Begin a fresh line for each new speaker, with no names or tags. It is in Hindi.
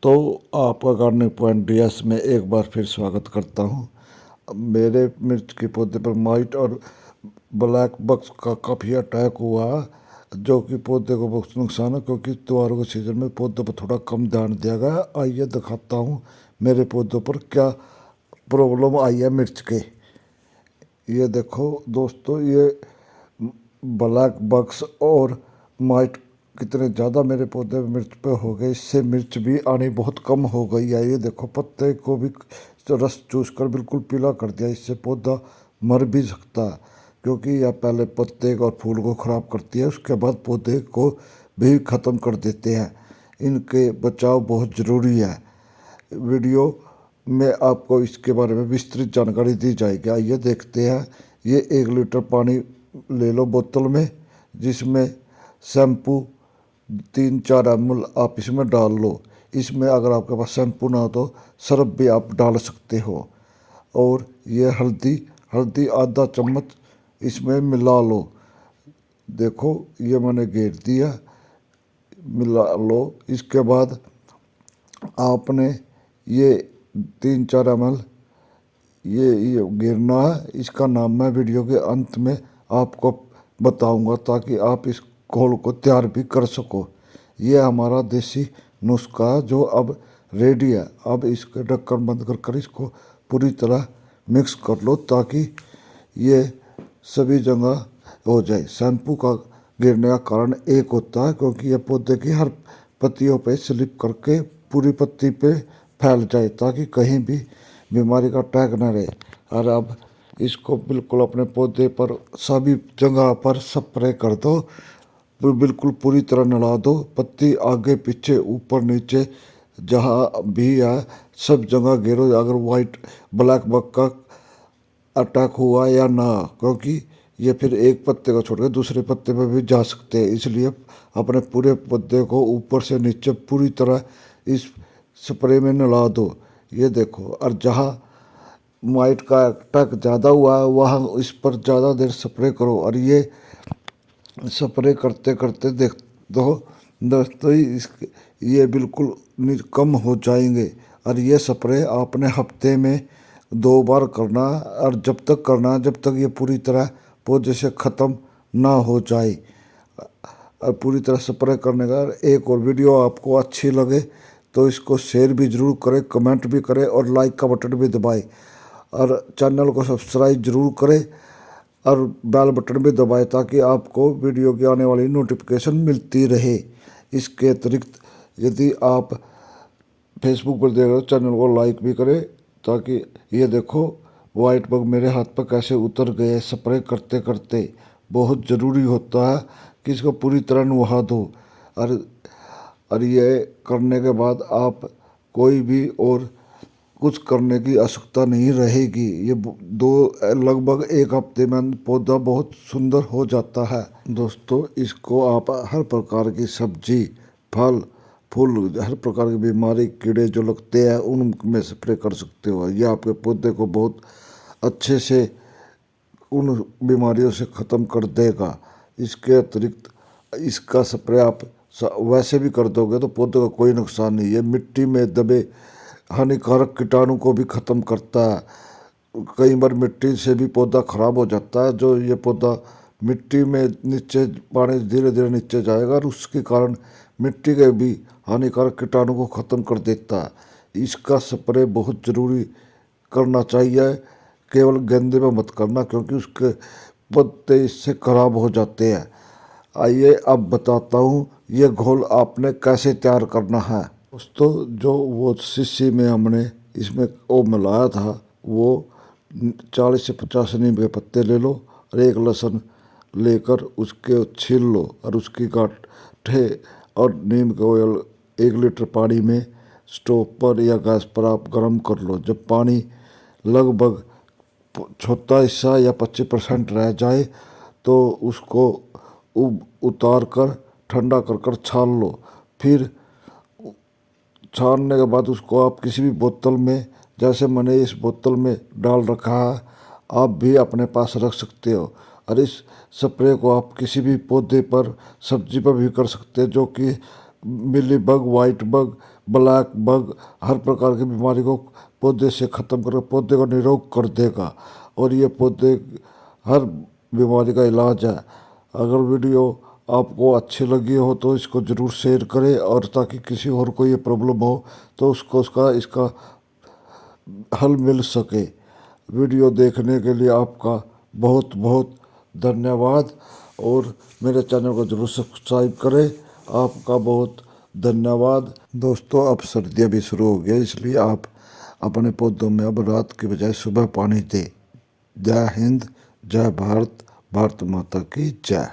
तो आपका गार्डनिंग पॉइंट डीएस में एक बार फिर स्वागत करता हूँ। मेरे मिर्च के पौधे पर माइट और ब्लैक बग्स का काफ़ी अटैक हुआ, जो कि पौधे को बहुत नुकसान है, क्योंकि त्योहारों के सीजन में पौधों पर थोड़ा कम ध्यान दिया गया। आइए दिखाता हूँ मेरे पौधों पर क्या प्रॉब्लम आई है मिर्च के। ये देखो दोस्तों, ये ब्लैक बग्स और माइट कितने ज़्यादा मेरे पौधे में मिर्च पे हो गए। इससे मिर्च भी आनी बहुत कम हो गई है। ये देखो, पत्ते को भी रस चूस कर बिल्कुल पीला कर दिया। इससे पौधा मर भी सकता है, क्योंकि यह पहले पत्ते और फूल को ख़राब करती है, उसके बाद पौधे को भी ख़त्म कर देते हैं। इनके बचाव बहुत ज़रूरी है। वीडियो में आपको इसके बारे में विस्तृत जानकारी दी जाएगी। आइए देखते हैं। ये 1 लीटर पानी ले लो बोतल में, जिसमें शैम्पू 3-4 ml आप इसमें डाल लो। इसमें अगर आपके पास शैम्पू ना हो तो सर्फ भी आप डाल सकते हो। और ये हल्दी हल्दी आधा चम्मच इसमें मिला लो। देखो, ये मैंने घेर दिया, मिला लो। इसके बाद आपने ये 3-4 ml ये गिरना है। इसका नाम मैं वीडियो के अंत में आपको बताऊंगा, ताकि आप इस घोल को तैयार भी कर सको। ये हमारा देसी नुस्खा है, जो अब रेडी है। अब इसके ढक्कन बंद कर इसको पूरी तरह मिक्स कर लो, ताकि ये सभी जगह हो जाए। शैम्पू का गिरने का कारण एक होता है, क्योंकि यह पौधे की हर पत्तियों पे स्लिप करके पूरी पत्ती पे फैल जाए, ताकि कहीं भी बीमारी का अटैक न रहे। और अब इसको बिल्कुल अपने पौधे पर सभी जगह पर स्प्रे कर दो। बिल्कुल पूरी तरह नला दो। पत्ती आगे पीछे ऊपर नीचे जहाँ भी है सब जगह घेरो, अगर वाइट ब्लैक बग का अटैक हुआ या ना, क्योंकि ये फिर एक पत्ते को छोड़कर दूसरे पत्ते पर भी जा सकते हैं। इसलिए अपने पूरे पौधे को ऊपर से नीचे पूरी तरह इस स्प्रे में नला दो। ये देखो, और जहाँ माइट का अटैक ज़्यादा हुआ है वहाँ इस पर ज़्यादा देर स्प्रे करो। और ये स्प्रे करते करते देख दो दोस्तों, ये बिल्कुल कम हो जाएंगे। और ये स्प्रे आपने हफ्ते में 2 बार करना, और जब तक करना जब तक ये पूरी तरह पौधे से ख़त्म ना हो जाए। और पूरी तरह स्प्रे करने का एक और वीडियो आपको अच्छी लगे तो इसको शेयर भी ज़रूर करें, कमेंट भी करें और लाइक का बटन भी दबाएं। और चैनल को सब्सक्राइब जरूर करें और बेल बटन भी दबाएं, ताकि आपको वीडियो की आने वाली नोटिफिकेशन मिलती रहे। इसके अतिरिक्त यदि आप फेसबुक पर देख रहे हो, चैनल को लाइक भी करें, ताकि ये देखो वाइट बग मेरे हाथ पर कैसे उतर गए स्प्रे करते करते। बहुत ज़रूरी होता है कि इसको पूरी तरह नुहा दो। और और ये करने के बाद आप कोई भी और कुछ करने की आवश्यकता नहीं रहेगी। ये दो लगभग 1 हफ्ते में पौधा बहुत सुंदर हो जाता है। दोस्तों, इसको आप हर प्रकार की सब्जी, फल, फूल, हर प्रकार की बीमारी, कीड़े जो लगते हैं उनमें स्प्रे कर सकते हो। ये आपके पौधे को बहुत अच्छे से उन बीमारियों से ख़त्म कर देगा। इसके अतिरिक्त इसका स्प्रे आप वैसे भी कर दोगे तो पौधे को कोई नुकसान नहीं। ये मिट्टी में दबे हानिकारक कीटाणु को भी ख़त्म करता है। कई बार मिट्टी से भी पौधा खराब हो जाता है, जो ये पौधा मिट्टी में नीचे पानी धीरे धीरे नीचे जाएगा और उसके कारण मिट्टी के भी हानिकारक कीटाणु को ख़त्म कर देता है। इसका स्प्रे बहुत ज़रूरी करना चाहिए, केवल गेंदे में मत करना, क्योंकि उसके पत्ते इससे खराब हो जाते हैं। आइए अब बताता हूँ ये घोल आपने कैसे तैयार करना है। दोस्तों, जो वो शीशी में हमने इसमें वो मिलाया था, वो 40 से 50 नीम के पत्ते ले लो और 1 लहसुन लेकर उसके छील लो और उसकी गांठें और नीम का ऑयल 1 लीटर पानी में स्टोव पर या गैस पर आप गर्म कर लो। जब पानी लगभग छोटा हिस्सा या 25% रह जाए तो उसको उतार कर ठंडा कर कर छान लो। फिर छानने के बाद उसको आप किसी भी बोतल में, जैसे मैंने इस बोतल में डाल रखा है, आप भी अपने पास रख सकते हो। और इस स्प्रे को आप किसी भी पौधे पर, सब्जी पर भी कर सकते हैं, जो कि mealy bug, white bug, black bug हर प्रकार की बीमारी को पौधे से ख़त्म कर पौधे को निरोग कर देगा। और ये पौधे हर बीमारी का इलाज है। अगर वीडियो आपको अच्छी लगी हो तो इसको ज़रूर शेयर करें, और ताकि किसी और को ये प्रॉब्लम हो तो उसको उसका इसका हल मिल सके। वीडियो देखने के लिए आपका बहुत बहुत धन्यवाद, और मेरे चैनल को जरूर सब्सक्राइब करें। आपका बहुत धन्यवाद। दोस्तों, अब सर्दियाँ भी शुरू हो गई, इसलिए आप अपने पौधों में अब रात की बजाय सुबह पानी दें। जय हिंद, जय भारत, भारत माता की जय।